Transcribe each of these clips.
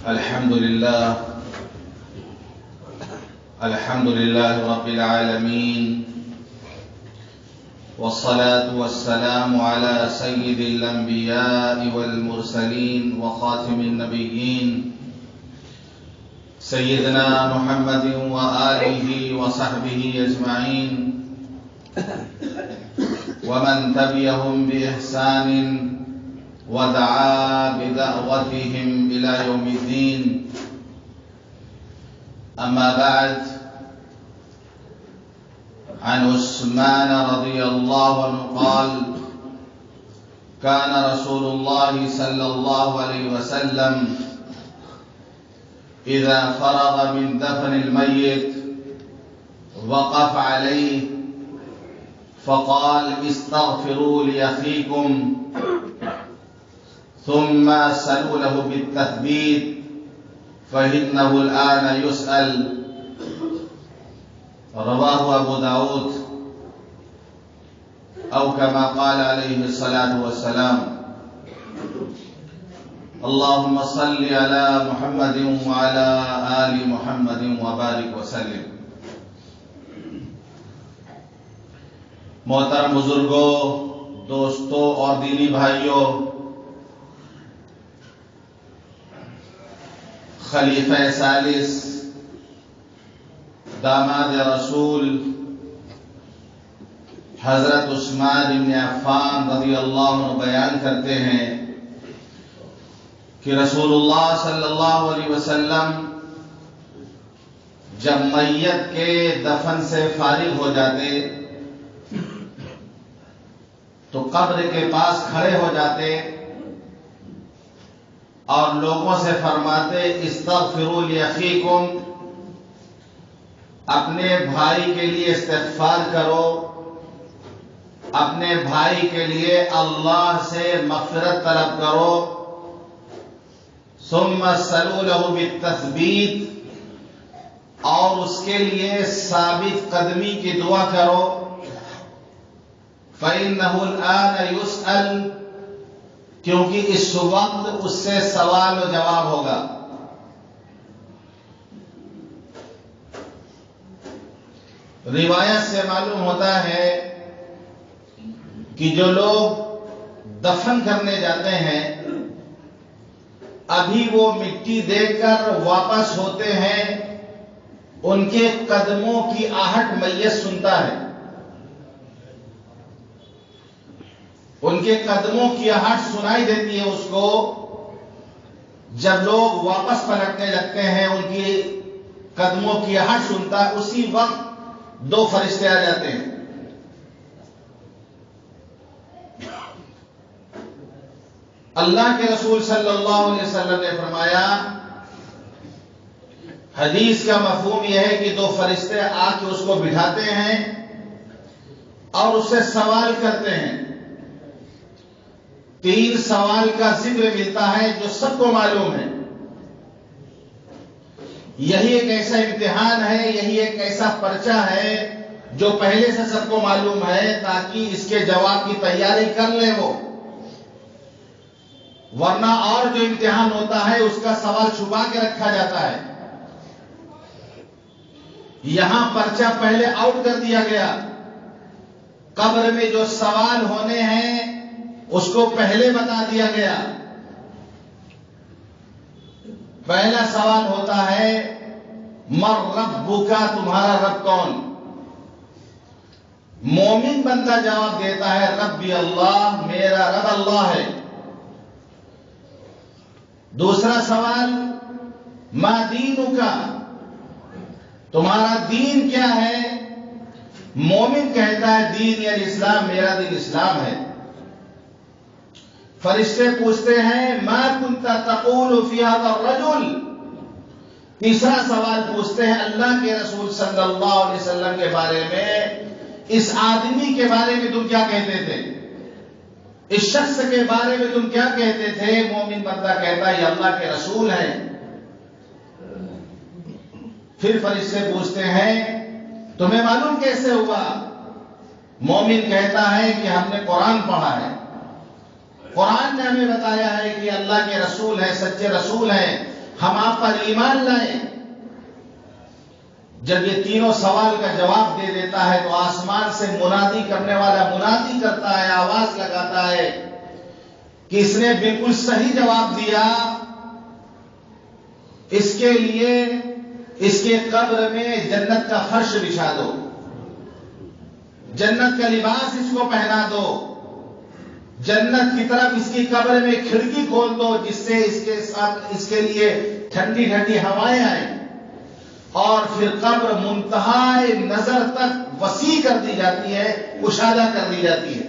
الحمد لله رب العالمين، والصلاة والسلام على سيد الأنبياء والمرسلين وخاتم النبيين سيدنا محمد وآله وصحبه أجمعين ومن تبعهم بإحسان ودعا بدعوتهم إلى يوم الدين. أما بعد، عن عثمان رضي الله عنه قال: كان رسول الله صلى الله عليه وسلم إذا فرغ من دفن الميت وقف عليه فقال: استغفروا لأخيكم ثم سلوا له بالتثبيت فإنه الآن يسأل. رواه أبو داود أو كما قال عليه الصلاة والسلام. اللهم صل على محمد وعلى آل محمد وبارك وسلم. محترم بزرگوں، دوستوں اور دینی بھائیوں، خلیفہ ثالث داماد رسول حضرت عثمان بن عفان رضی اللہ عنہ بیان کرتے ہیں کہ رسول اللہ صلی اللہ علیہ وسلم جب میت کے دفن سے فارغ ہو جاتے تو قبر کے پاس کھڑے ہو جاتے اور لوگوں سے فرماتے: استغفروا لاخیکم، اپنے بھائی کے لیے استغفار کرو، اپنے بھائی کے لیے اللہ سے مغفرت طلب کرو، ثم صلوا له بالتثبیت، اور اس کے لیے ثابت قدمی کی دعا کرو، فإنه الآن يسأل، کیونکہ اس وقت اس سے سوال و جواب ہوگا۔ روایت سے معلوم ہوتا ہے کہ جو لوگ دفن کرنے جاتے ہیں ابھی وہ مٹی دے کر واپس ہوتے ہیں، ان کے قدموں کی آہٹ میت سنتا ہے، ان کے قدموں کی آہٹ سنائی دیتی ہے اس کو۔ جب لوگ واپس پلٹنے لگتے ہیں ان کی قدموں کی آہٹ سنتا ہے، اسی وقت دو فرشتے آ جاتے ہیں۔ اللہ کے رسول صلی اللہ علیہ وسلم نے فرمایا، حدیث کا مفہوم یہ ہے کہ دو فرشتے آ کے اس کو بٹھاتے ہیں اور اس سے سوال کرتے ہیں۔ تین سوال کا ذکر ملتا ہے جو سب کو معلوم ہے۔ یہی ایک ایسا امتحان ہے، یہی ایک ایسا پرچہ ہے جو پہلے سے سب کو معلوم ہے، تاکہ اس کے جواب کی تیاری کر لے وہ، ورنہ اور جو امتحان ہوتا ہے اس کا سوال چھپا کے رکھا جاتا ہے۔ یہاں پرچہ پہلے آؤٹ کر دیا گیا، قبر میں جو سوال ہونے ہیں اس کو پہلے بتا دیا گیا۔ پہلا سوال ہوتا ہے: من ربک، تمہارا رب کون؟ مومن بندہ جواب دیتا ہے: ربی اللہ، میرا رب اللہ ہے۔ دوسرا سوال: ما دینک، تمہارا دین کیا ہے؟ مومن کہتا ہے: دین یعنی اسلام، میرا دین اسلام ہے۔ فرشتے پوچھتے ہیں: ما کنت تقول فی ھذا الرجل، تیسرا سوال پوچھتے ہیں اللہ کے رسول صلی اللہ علیہ وسلم کے بارے میں، اس آدمی کے بارے میں تم کیا کہتے تھے، اس شخص کے بارے میں تم کیا کہتے تھے؟ مومن بندہ کہتا ہے: یہ اللہ کے رسول ہیں۔ پھر فرشتے پوچھتے ہیں: تمہیں معلوم کیسے ہوا؟ مومن کہتا ہے کہ ہم نے قرآن پڑھا ہے، قرآن نے ہمیں بتایا ہے کہ اللہ کے رسول ہیں، سچے رسول ہیں، ہم آپ پر ایمان لائیں۔ جب یہ تینوں سوال کا جواب دے دیتا ہے تو آسمان سے منادی کرنے والا منادی کرتا ہے، آواز لگاتا ہے کہ اس نے بالکل صحیح جواب دیا، اس کے لیے اس کے قبر میں جنت کا فرش بچھا دو، جنت کا لباس اس کو پہنا دو، جنت کی طرف اس کی قبر میں کھڑکی کھول دو جس سے اس کے ساتھ اس کے لیے ٹھنڈی ٹھنڈی ہوائیں آئیں، اور پھر قبر منتہائے نظر تک وسیع کر دی جاتی ہے، کشادہ کر دی جاتی ہے۔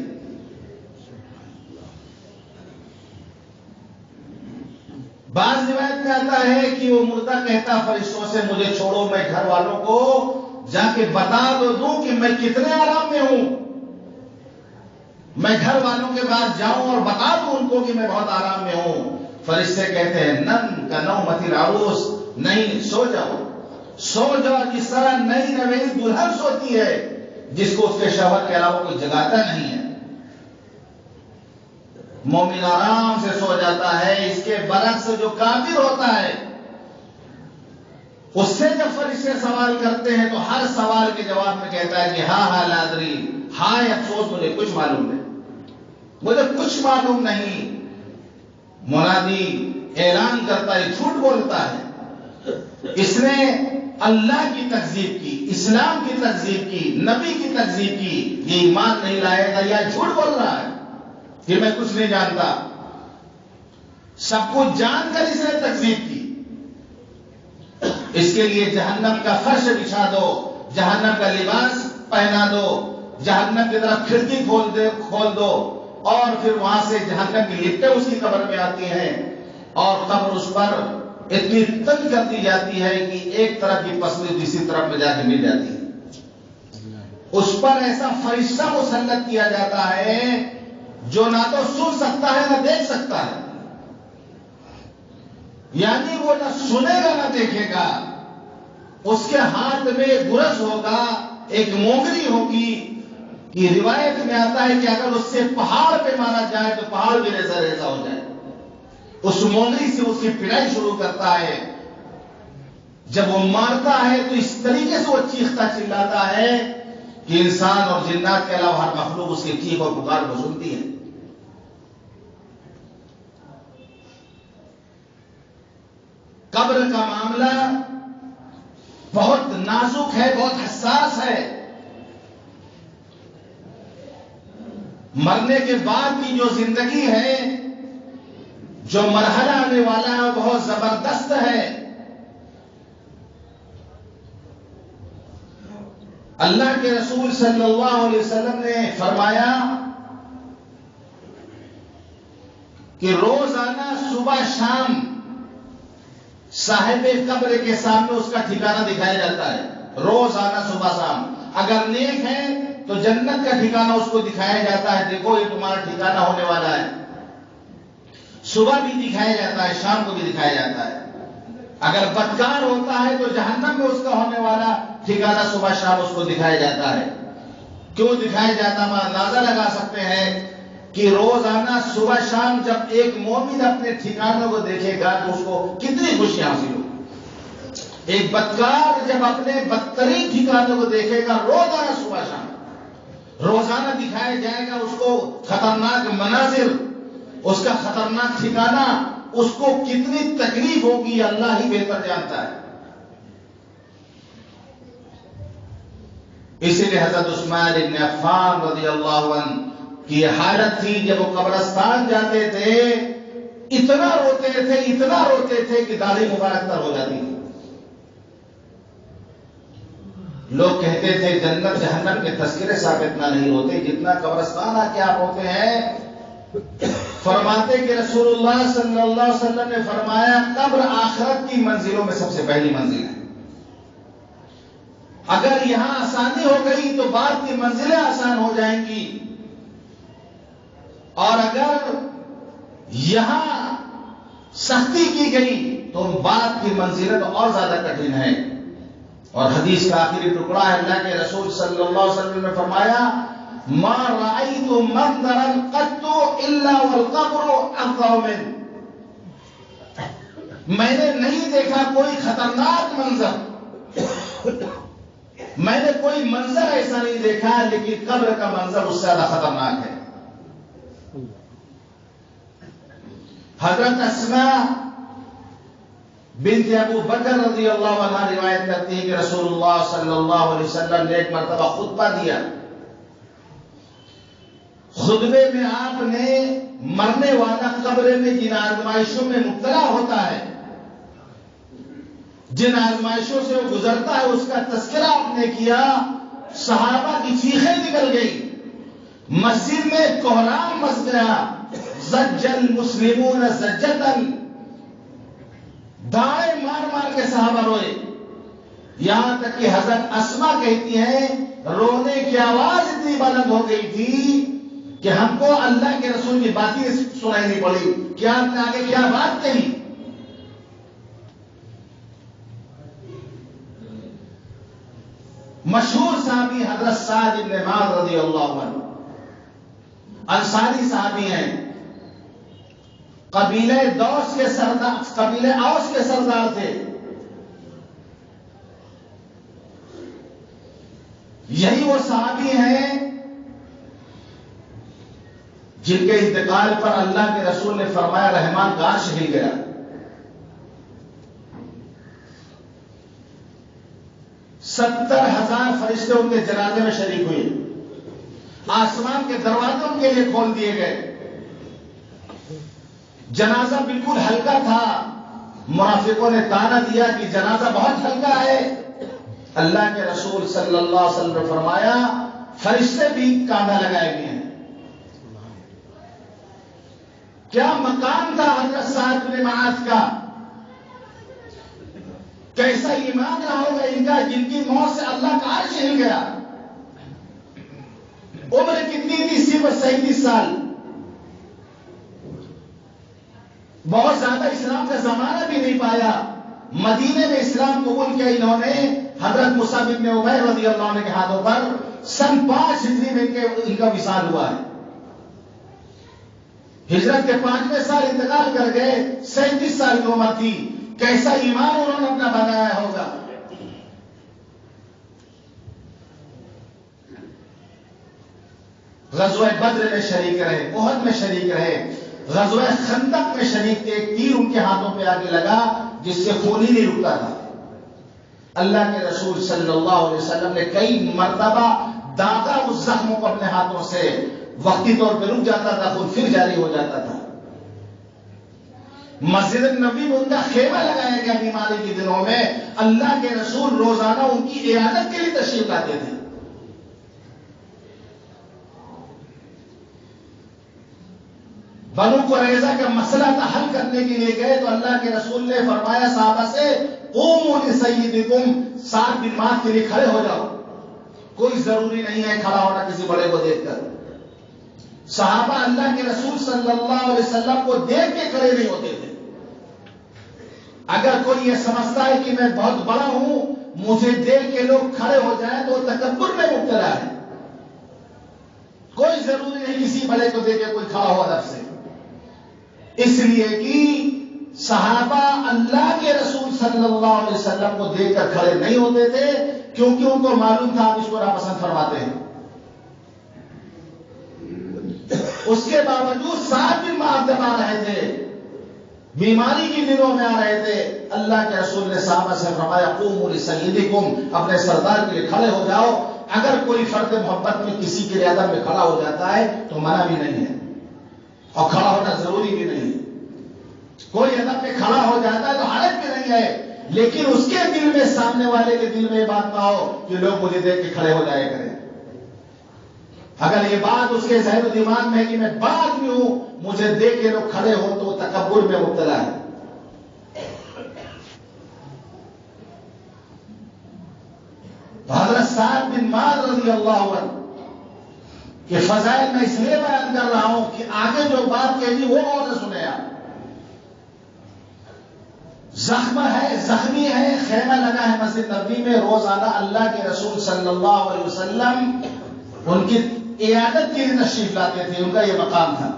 بعض روایت میں آتا ہے کہ وہ مردہ کہتا فرشتوں سے مجھے چھوڑو، میں گھر والوں کو جا کے بتا دوں کہ میں کتنے آرام میں ہوں، میں گھر والوں کے پاس جاؤں اور بتا دوں ان کو کہ میں بہت آرام میں ہوں۔ فرشتے کہتے ہیں نم کا نومۃ العروس، نہیں، سو جاؤ، سو جاؤ جس طرح نئی نویلی دلہن سوتی ہے جس کو اس کے شوہر کے علاوہ کوئی جگاتا نہیں ہے۔ مومن آرام سے سو جاتا ہے، اس کے برعکس جو کافر ہوتا ہے اس سے جب فرشتے سوال کرتے ہیں تو ہر سوال کے جواب میں کہتا ہے کہ ہاں لا ادری، ہائے افسوس مجھے کچھ معلوم نہیں، مجھے کچھ معلوم نہیں۔ منادی اعلان کرتا ہے، جھوٹ بولتا ہے، اس نے اللہ کی تکذیب کی، اسلام کی تکذیب کی، نبی کی تکذیب کی، یہ ایمان نہیں لائے گا یا جھوٹ بول رہا ہے کہ میں کچھ نہیں جانتا۔ سب کچھ جان کر اس نے تکذیب کی۔ اس کے لیے جہنم کا فرش بچھا دو، جہنم کا لباس پہنا دو، جہنم کی طرف کھڑکی کھول دو، اور پھر وہاں سے جہنم کی لپٹیں اس کی قبر میں آتی ہیں، اور قبر اس پر اتنی تنگ کر دی جاتی ہے کہ ایک طرف کی پسلی دوسری طرف میں جا کے مل جاتی ہے۔ اس پر ایسا فرشتہ مسلط کیا جاتا ہے جو نہ تو سن سکتا ہے نہ دیکھ سکتا ہے، یعنی وہ نہ سنے گا نہ دیکھے گا۔ اس کے ہاتھ میں گرز ہوگا، ایک مونگری ہوگی، یہ روایت میں آتا ہے کہ اگر اس سے پہاڑ پہ مارا جائے تو پہاڑ بھی ریزہ ریزہ ہو جائے۔ اس مونگری سے اس کی پڑائی شروع کرتا ہے، جب وہ مارتا ہے تو اس طریقے سے وہ چیختا چلاتا ہے کہ انسان اور جنات کے علاوہ ہر مخلوق اس کی چیخ اور پکار کو سنتی ہے۔ قبر کا معاملہ بہت نازک ہے، بہت حساس ہے۔ مرنے کے بعد کی جو زندگی ہے، جو مرحلہ آنے والا ہے، وہ بہت زبردست ہے۔ اللہ کے رسول صلی اللہ علیہ وسلم نے فرمایا کہ روزانہ صبح شام صاحب قبر کے سامنے اس کا ٹھکانہ دکھایا جاتا ہے، روزانہ صبح شام۔ اگر نیک ہے تو جنت کا ٹھکانہ اس کو دکھایا جاتا ہے، دیکھو یہ تمہارا ٹھکانہ ہونے والا ہے۔ صبح بھی دکھایا جاتا ہے، شام کو بھی دکھایا جاتا ہے۔ اگر بدکار ہوتا ہے تو جہنم میں اس کا ہونے والا ٹھکانہ صبح شام اس کو دکھایا جاتا ہے۔ کیوں دکھایا جاتا ہے؟ ہم اندازہ لگا سکتے ہیں کہ روزانہ صبح شام جب ایک مومن اپنے ٹھکانوں کو دیکھے گا تو اس کو کتنی خوشی حاصل ہوگی۔ ایک بدکار جب اپنے بدترین ٹھکانوں کو دیکھے گا روزانہ صبح شام، روزانہ دکھایا جائے گا اس کو خطرناک مناظر، اس کا خطرناک ٹھکانہ، اس کو کتنی تکلیف ہوگی اللہ ہی بہتر جانتا ہے۔ اسی لیے حضرت عثمان بن عفان رضی اللہ عنہ کی یہ حالت تھی، جب وہ قبرستان جاتے تھے اتنا روتے تھے کہ داڑھی مبارک تر ہو جاتی تھی۔ لوگ کہتے تھے جنت جہنم کے تذکرے سے آپ اتنا نہیں روتے جتنا قبرستان آ کے آپ ہوتے ہیں۔ فرماتے کہ رسول اللہ صلی اللہ علیہ وسلم نے فرمایا قبر آخرت کی منزلوں میں سب سے پہلی منزل ہے۔ اگر یہاں آسانی ہو گئی تو بعد کی منزلیں آسان ہو جائیں گی، اور اگر یہاں سختی کی گئی تو بعد کی منزلیں تو اور زیادہ کٹھن ہے۔ اور حدیث کا آخری ٹکڑا ہے، اللہ کے رسول صلی اللہ علیہ وسلم نے فرمایا ما رأيت منظرا قط الا والقبر افضل منه۔ میں نے نہیں دیکھا کوئی خطرناک منظر، میں نے کوئی منظر ایسا نہیں دیکھا، لیکن قبر کا منظر اس سے زیادہ خطرناک ہے۔ حضرت اسماء بنت ابو بکر رضی اللہ عنہ روایت کرتی ہے کہ رسول اللہ صلی اللہ علیہ وسلم نے ایک مرتبہ خطبہ دیا۔ خطبے میں آپ نے مرنے والا قبر میں جن آزمائشوں میں مبتلا ہوتا ہے، جن آزمائشوں سے وہ گزرتا ہے، اس کا تذکرہ آپ نے کیا۔ صحابہ کی چیخیں نکل گئی، مسجد میں کوہرام مچ گیا، زج المسلمون زجتن، دائیں مار مار کے صحابہ روئے، یہاں تک کہ حضرت اسماء کہتی ہیں رونے کی آواز اتنی بلند ہو گئی تھی کہ ہم کو اللہ کے رسول کی باتیں سنائی نہیں پڑی کہ آپ نے آگے کیا بات کہی۔ مشہور صحابی حضرت سعد بن معاذ رضی اللہ عنہ، انصاری صحابی ہیں، قبیلہ دوس کے سردار، قبیلہ اوس کے سردار تھے۔ یہی وہ صحابی ہیں جن کے انتقال پر اللہ کے رسول نے فرمایا رحمان کا عرش ہل گیا۔ ستر ہزار فرشتے ان کے جنازے میں شریک ہوئے، آسمان کے دروازے ان کے لیے کھول دیے گئے۔ جنازہ بالکل ہلکا تھا، منافقوں نے تانا دیا کہ جنازہ بہت ہلکا ہے۔ اللہ کے رسول صلی اللہ علیہ وسلم نے فرمایا فرشتے بھی کاندھا لگائے ہوئے ہیں۔ کیا مقام تھا حضرت سعد بن معاذ کا، کیسا ایمان رہا ہوگا ان کا، جن کی موت سے اللہ کا عرش ہل گیا۔ عمر کتنی تھی؟ صرف 37 سال۔ بہت زیادہ اسلام کا زمانہ بھی نہیں پایا، مدینے میں اسلام قبول کیا انہوں نے حضرت مصعب بن عمیر رضی اللہ عنہ کے ہاتھوں پر۔ سن 5 ہجری میں ان کا وصال ہوا ہے۔ ہجرت کے 5ویں سال انتقال کر گئے، 37 سال کی عمر تھی۔ کیسا ایمان انہوں نے اپنا بنایا ہوگا۔ غزوہ بدر میں شریک رہے، احد میں شریک رہے، غزوہ خندق میں شریک تھے۔ ایک تیر ان کے ہاتھوں پہ آگے لگا جس سے خون ہی نہیں رکتا تھا۔ اللہ کے رسول صلی اللہ علیہ وسلم نے کئی مرتبہ داغا اس زخموں کو اپنے ہاتھوں سے، وقتی طور پہ رک جاتا تھا، خون پھر جاری ہو جاتا تھا۔ مسجد نبی میں ان کا خیمہ لگایا گیا بیماری کے دنوں میں۔ اللہ کے رسول روزانہ ان کی عیادت کے لیے تشریف لاتے تھے۔ بنو قریظہ کا مسئلہ حل کرنے کے لیے گئے تو اللہ کے رسول نے فرمایا صحابہ سے قوموا لسیدکم، سعد بن معاذ کے لیے کھڑے ہو جاؤ۔ کوئی ضروری نہیں ہے کھڑا ہونا کسی بڑے کو دیکھ کر۔ صحابہ اللہ کے رسول صلی اللہ علیہ وسلم کو دیکھ کے کھڑے نہیں ہوتے تھے۔ اگر کوئی یہ سمجھتا ہے کہ میں بہت بڑا ہوں، مجھے دیکھ کے لوگ کھڑے ہو جائیں تو تکبر میں مبتلا ہے۔ کوئی ضروری نہیں کسی بڑے کو دیکھ کے کوئی کھڑا ہو ادب سے، اس لیے کہ صحابہ اللہ کے رسول صلی اللہ علیہ وسلم کو دیکھ کر کھڑے نہیں ہوتے تھے، کیونکہ ان کو معلوم تھا آپ اس کو ناپسند فرماتے ہیں۔ اس کے باوجود سعد بن معاذ جب آ رہے تھے، بیماری کے دنوں میں آ رہے تھے، اللہ کے رسول نے صحابہ سے فرمایا قوموا لسیدکم، اپنے سردار کے لیے کھڑے ہو جاؤ۔ اگر کوئی فرد محبت میں کسی کی عیادت میں کھڑا ہو جاتا ہے تو منع بھی نہیں ہے، اور کھڑا ہونا ضروری بھی نہیں ہے۔ کوئی ادب میں کھڑا ہو جاتا ہے تو حرج بھی نہیں ہے، لیکن اس کے دل میں، سامنے والے کے دل میں یہ بات نہ ہو کہ لوگ مجھے دیکھ کے کھڑے ہو جائے کریں۔ اگر یہ بات اس کے ذہن و دماغ میں ہے کہ میں بڑا آدمی ہوں، مجھے دیکھ کے لوگ کھڑے ہو، تو تکبر میں مبتلا ہے۔ حضرت سعد بن معاذ رضی اللہ عنہ کہ فضائل میں اس لیے بیان کر رہا ہوں کہ آگے جو بات کہی وہ اور سنے آپ۔ زخمی ہے، خیمہ لگا ہے مسجد نبوی میں، روزانہ اللہ کے رسول صلی اللہ علیہ وسلم ان کی عیادت کے لیے تشریف لاتے تھے، ان کا یہ مقام تھا۔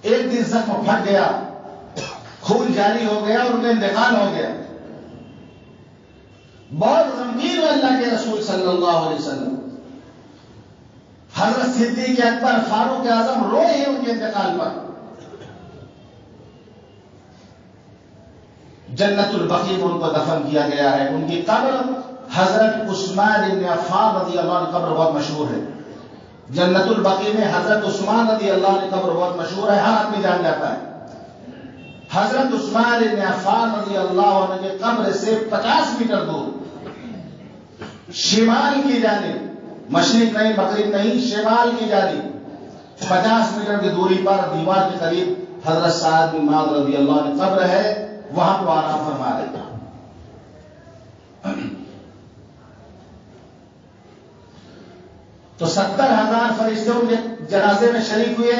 ایک دن زخم پھٹ گیا، حکم جاری ہو گیا اور ان کا انتقال ہو گیا. بہت غمگین ہوئے اللہ کے رسول صلی اللہ علیہ وسلم. حضرت صدیق اکبر فاروق اعظم روئے ہیں ان کے انتقال پر. جنت البقیع میں ان کو دفن کیا گیا ہے. ان کی قبر حضرت عثمان بن عفان رضی اللہ عنہ قبر بہت مشہور ہے. جنت البقیع میں حضرت عثمان رضی اللہ عنہ قبر بہت مشہور ہے, ہر آدمی جان جاتا ہے. حضرت عثمان بن عفان رضی اللہ عنہ کے قبر سے 50 میٹر دور شمال کی جانب, مشرق نہیں مغرب نہیں, شمال کی جانب 50 میٹر کی دوری پر دیوار کے قریب حضرت سعد بن معاذ رضی اللہ عنہ قبر ہے. وہاں کو آرام فرما رہے. تو 70,000 فرشتے ان کے جنازے میں شریک ہوئے.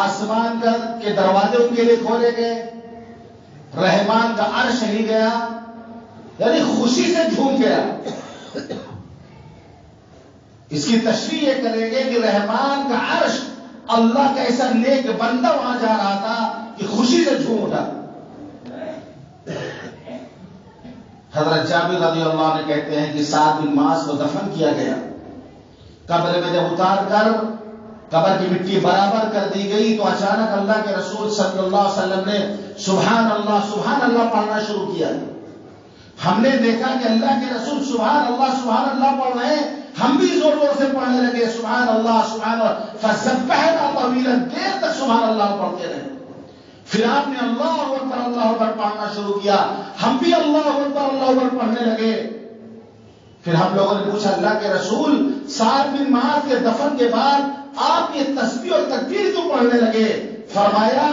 آسمان کے دروازے ان کے لیے کھولے گئے. رحمان کا عرش ہل گیا, یعنی خوشی سے جھوم گیا. اس کی تشریح یہ کریں گے کہ رحمان کا عرش, اللہ کا ایسا نیک بندہ وہاں جا رہا تھا کہ خوشی سے جھوم اٹھا. حضرت جابر رضی اللہ عنہ کہتے ہیں کہ سعد بن معاذ کو دفن کیا گیا. قبر میں جب اتار کر قبر کی مٹی برابر کر دی گئی تو اچانک اللہ کے رسول صلی اللہ علیہ وسلم نے سبحان اللہ پڑھنا شروع کیا. ہم نے دیکھا کہ اللہ کے رسول سبحان اللہ پڑھ رہے ہیں, ہم بھی زور زور سے پڑھنے لگے سبحان اللہ فسبحنا طویلا, دیر تک سبحان اللہ پڑھتے رہے. پھر آپ نے اللہ اکبر پڑھنا شروع کیا, ہم بھی اللہ اکبر پڑھنے لگے. پھر ہم لوگوں نے پوچھا اللہ کے رسول سعد بن معاذ کے دفن کے بعد آپ یہ تسبیح اور تکبیر کیوں پڑھنے لگے؟ فرمایا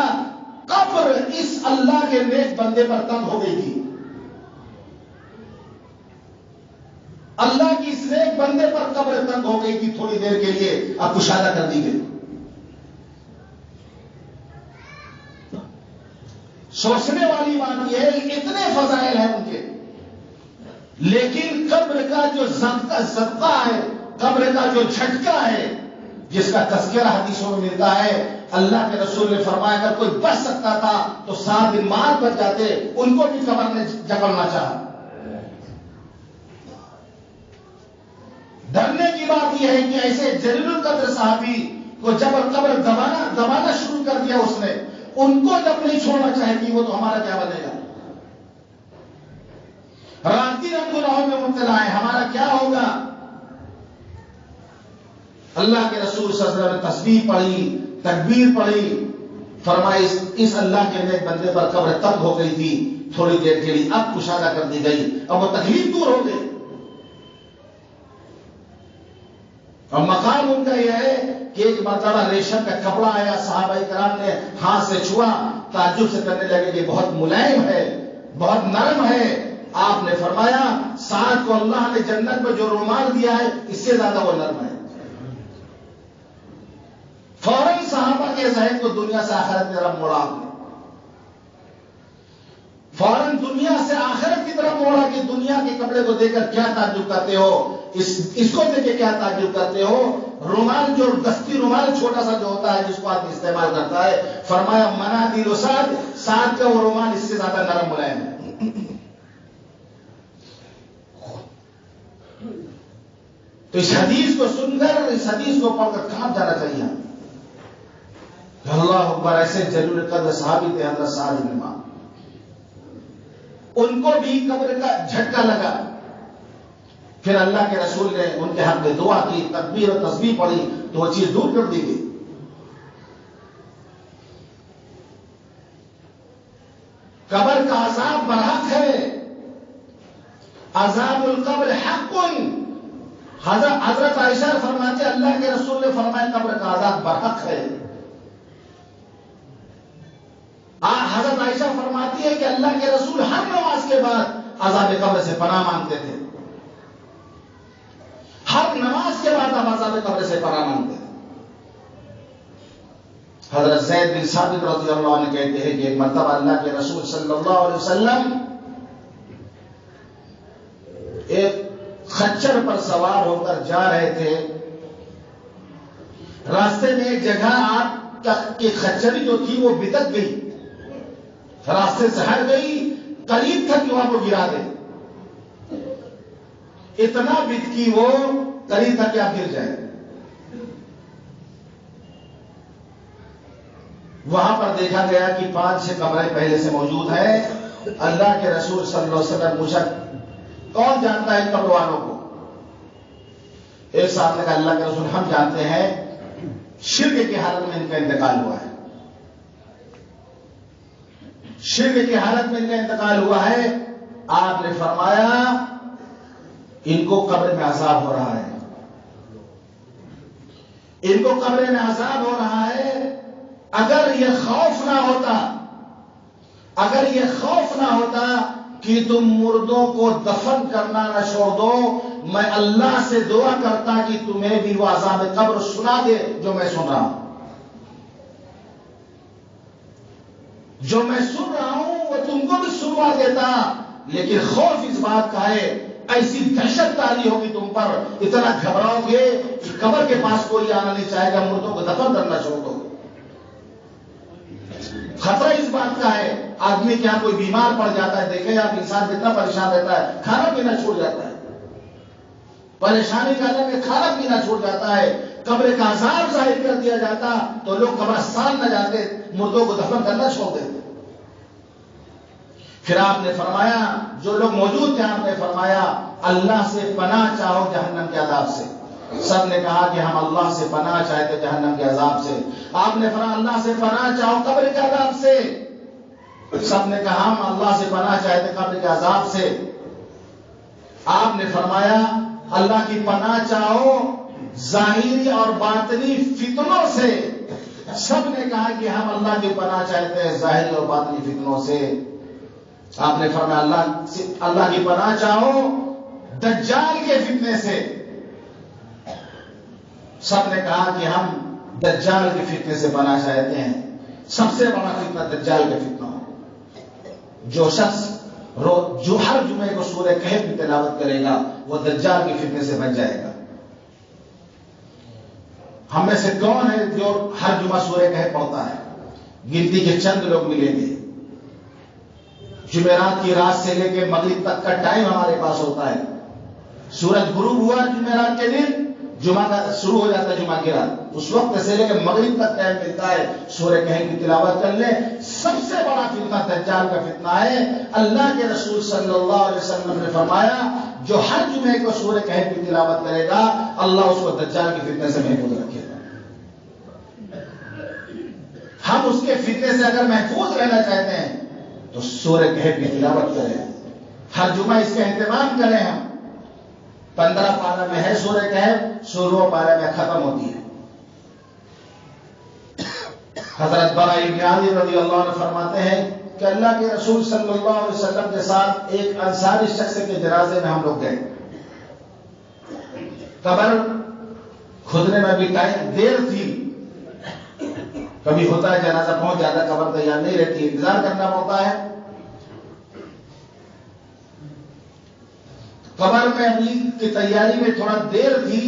قبر اس اللہ کے نیک بندے پر تنگ ہو گئی تھی. اللہ کی اس نیک بندے پر قبر تنگ ہو گئی تھی, تھوڑی دیر کے لیے اب کشادہ کر دی گئی. سوچنے والی بات یہ ہے کہ اتنے فضائل ہیں ان کے, لیکن قبر کا جو صدقہ ہے, قبر کا جو جھٹکا ہے, جس کا تذکرہ حدیثوں میں ملتا ہے, اللہ کے رسول نے فرمایا اگر کوئی بچ سکتا تھا تو سعد بن معاذ بچ جاتے, ان کو بھی قبر نے جکڑنا چاہا. ڈرنے کی بات یہ ہے کہ ایسے جلیل القدر صحابی کو جب قبر دبانا شروع کر دیا اس نے, ان کو جب نہیں چھوڑنا چاہے گی وہ تو ہمارا کیا بنے گا؟ رات دن ہم گناہوں میں مبتلا ہے, ہمارا کیا ہوگا؟ اللہ کے رسول صلی اللہ علیہ وسلم نے تسبیح پڑھی, تکبیر پڑھی, فرمایا اس اللہ کے نیک بندے پر قبر تنگ ہو گئی تھی, تھوڑی دیر کے لیے اب کشادہ کر دی گئی, اب وہ تکلیف دور ہو گئی. اور مقام ان کا یہ ہے کہ ایک مرتبہ ریشم کا کپڑا آیا, صحابہ کرام نے ہاتھ سے چھوا, تعجب سے کرنے لگے کہ بہت ملائم ہے, بہت نرم ہے. آپ نے فرمایا سعد کو اللہ نے جنت میں جو رومال دیا ہے اس سے زیادہ وہ نرم ہے. فوراً صحابہ کے ذہن کو دنیا سے آخرت کی طرف موڑا. آپ نے فوراً دنیا سے آخرت کی طرف موڑا کہ دنیا کے کپڑے کو دیکھ کر کیا تعجب کرتے ہو, اس کو دیکھ کے کیا تعجب کرتے ہو؟ رومال جو دستی رومال چھوٹا سا جو ہوتا ہے جس کو آدمی استعمال کرتا ہے, فرمایا منادیل سعد کا وہ رومال اس سے زیادہ نرم ملائم ہے. تو اس حدیث کو سن کر, اس حدیث کو پڑھ کر کہاں جانا چاہیے؟ اللہ اکبر, ایسے جلیل القدر صحابی تھے حضرت سعد بن معاذ. ان کو بھی قبر کا جھٹکا لگا. پھر اللہ کے رسول نے ان کے حق میں دعا کی, تکبیر اور تسبیح پڑھی تو وہ چیز دور کر دی گئی. قبر کا عذاب برحق ہے, عذاب القبر حق. حضرت عائشہ فرماتے اللہ کے رسول نے فرمایا قبر کا عذاب برحق ہے. حضرت عائشہ فرماتی ہے کہ اللہ کے رسول ہر نماز کے بعد عذاب قبر سے پناہ مانگتے تھے. ہر نماز کے بعد آپ عذاب قبر سے پناہ مانگتے تھے. حضرت زید بن ثابت رضی اللہ عنہ کہتے ہیں کہ ایک مرتبہ اللہ کے رسول صلی اللہ علیہ وسلم ایک خچر پر سوار ہو کر جا رہے تھے. راستے میں ایک جگہ آپ کی خچری جو تھی وہ بتک گئی، راستے سے ہٹ گئی، قریب تھا کہ وہاں کو گرا دے، اتنا بتکی وہ قریب تھا کہ آپ گر جائے۔ وہاں پر دیکھا گیا کہ 5-6 قبریں پہلے سے موجود ہیں۔ اللہ کے رسول صلی اللہ علیہ وسلم پوچھا کون جانتا ہے قبر والوں کو؟ ایک صاحب نے کہا اللہ کے رسول ہم جانتے ہیں، شرک کی حالت میں ان کا انتقال ہوا ہے، شرک کی حالت میں ان کا انتقال ہوا ہے۔ آپ نے فرمایا ان کو قبر میں عذاب ہو رہا ہے، ان کو قبر میں عذاب ہو رہا ہے۔ اگر یہ خوف نہ ہوتا، اگر یہ خوف نہ ہوتا کہ تم مردوں کو دفن کرنا نہ چھوڑ دو، میں اللہ سے دعا کرتا کہ تمہیں بھی وہ عذاب قبر سنا دے جو میں سن رہا ہوں، جو میں سن رہا ہوں وہ تم کو بھی سنوا دیتا، لیکن خوف اس بات کا ہے ایسی دہشت تاری ہوگی تم پر، اتنا گھبراؤ گے کہ قبر کے پاس کوئی آنا نہیں چاہے گا، مردوں کو دفن کرنا چھوڑ دو۔ خطرہ اس بات کا ہے، آدمی کیا کوئی بیمار پڑ جاتا ہے، دیکھیں آپ انسان کتنا پریشان رہتا ہے، کھانا پینا چھوڑ جاتا ہے، پریشانی کا عالم میں کھانا پینا چھوڑ جاتا ہے، قبر کا عذاب ظاہر کر دیا جاتا تو لوگ قبرستان نہ جاتے، مردوں کو دفن کرنا چھوڑ دیتے۔ پھر آپ نے فرمایا، جو لوگ موجود تھے آپ نے فرمایا اللہ سے پناہ چاہو جہنم کے عذاب سے۔ سب نے کہا کہ ہم اللہ سے پناہ چاہتے جہنم کے عذاب سے۔ آپ نے فرمایا اللہ سے پناہ چاہو قبر کے عذاب سے۔ سب نے کہا ہم اللہ سے پناہ چاہتے قبر کے عذاب سے۔ آپ نے فرمایا اللہ کی پناہ چاہو ظاہری اور باطنی فتنوں سے۔ سب نے کہا کہ ہم اللہ کی پناہ چاہتے ہیں ظاہری اور باطنی فتنوں سے۔ آپ نے فرمایا اللہ کی پناہ چاہو دجال کے فتنے سے۔ سب نے کہا کہ ہم دجال کے فتنے سے پناہ چاہتے ہیں۔ سب سے بڑا فتنہ دجال کا فتنہ ہو۔ جو شخص جو ہر جمعے کو سورہ کہف کی تلاوت کرے گا وہ دجال کے فتنے سے بچ جائے گا۔ ہم میں سے کون ہے جو ہر جمعہ سورہ کہف پڑھتا ہے؟ گنتی کے چند لوگ ملیں گے۔ جمعرات کی رات سے لے کے مغرب تک کا ٹائم ہمارے پاس ہوتا ہے۔ سورج غروب ہوا جمعرات کے دن، جمعہ کا شروع ہو جاتا ہے جمعہ کی رات، اس وقت سے لے کے مغرب تک ٹائم ملتا ہے، سورہ کہف کی تلاوت کر لیں۔ سب سے بڑا فتنہ دجال کا فتنہ ہے۔ اللہ کے رسول صلی اللہ علیہ وسلم نے فرمایا جو ہر جمعے کو سورہ کہف کی تلاوت کرے گا اللہ اس کو دجال کے فتنے سے محفوظ رکھے گا۔ ہم اس کے فتنے سے اگر محفوظ رہنا چاہتے ہیں تو سورہ کہف کی تلاوت کریں، ہر جمعہ اس کا اہتمام کریں۔ ہم 15 پارہ میں ہے سورہ کہف، 16 پارہ میں ختم ہوتی ہے۔ حضرت برا ابن عازب رضی اللہ عنہ فرماتے ہیں کہ اللہ کے رسول صلی اللہ علیہ وسلم کے ساتھ ایک انصاری شخص کے جنازے میں ہم لوگ گئے۔ قبر کھودنے میں بھی ٹائم دیر تھی، کبھی ہوتا ہے جنازہ پہنچ جاتا ہے قبر تیار نہیں رہتی، انتظار کرنا پڑتا ہے۔ قبر میں ابھی کی تیاری میں تھوڑا دیر تھی،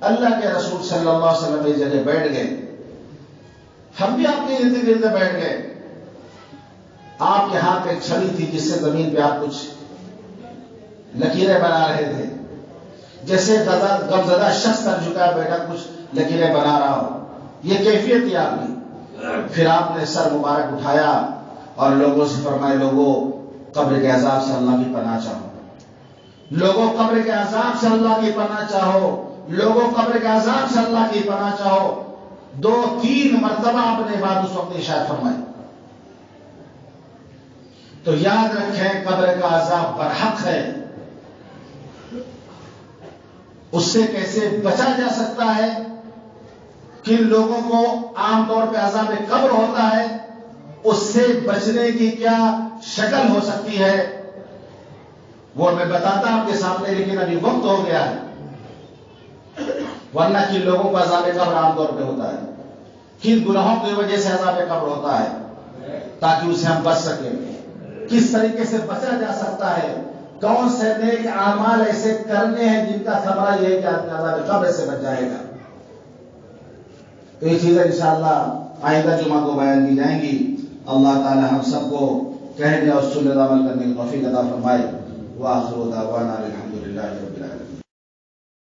اللہ کے رسول صلی اللہ علیہ وسلم اس جگہ بیٹھ گئے، ہم بھی آپ کے ارد گرد بیٹھ گئے۔ آپ کے ہاتھ ایک چھڑی تھی جس سے زمین پہ آپ کچھ لکیریں بنا رہے تھے، جیسے غمزدہ شخص تر جھکا بیٹھا کچھ لکیریں بنا رہا ہو، یہ کیفیت تھی آپ کی۔ پھر آپ نے سر مبارک اٹھایا اور لوگوں سے فرمائے لوگوں قبر کے عذاب سے اللہ کی پناہ چاہو، لوگوں قبر کے عذاب سے اللہ کی پناہ چاہو، لوگوں قبر کے عذاب سے اللہ کی پناہ چاہو۔ 2-3 مرتبہ آپ نے بات اس وقت ارشاد فرمائی۔ تو یاد رکھیں قبر کا عذاب برحق ہے، اس سے کیسے بچا جا سکتا ہے، کن لوگوں کو عام طور پہ عذاب قبر ہوتا ہے، اس سے بچنے کی کیا شکل ہو سکتی ہے وہ میں بتاتا آپ کے سامنے، لیکن ابھی وقت ہو گیا ہے۔ ورنہ کن لوگوں کو عذاب قبر عام طور پہ ہوتا ہے، کن گناہوں کی وجہ سے عذاب قبر ہوتا ہے، تاکہ اسے ہم بچ سکیں، کس طریقے سے بچا جا سکتا ہے، کون سے نیک اعمال ایسے کرنے ہیں جن کا ثمرہ یہ ہے کہ آدمی عذاب قبر سے بچ جائے گا۔ تو یہ چیزیں انشاءاللہ آئندہ جمعہ کو بیان کی جائیں گی. اللہ تعالی ہم سب کو کہنے اور سنت عمل کرنے کی توفیق عطا فرمائے. وآخر دعوانا الحمدللہ رب العالمین.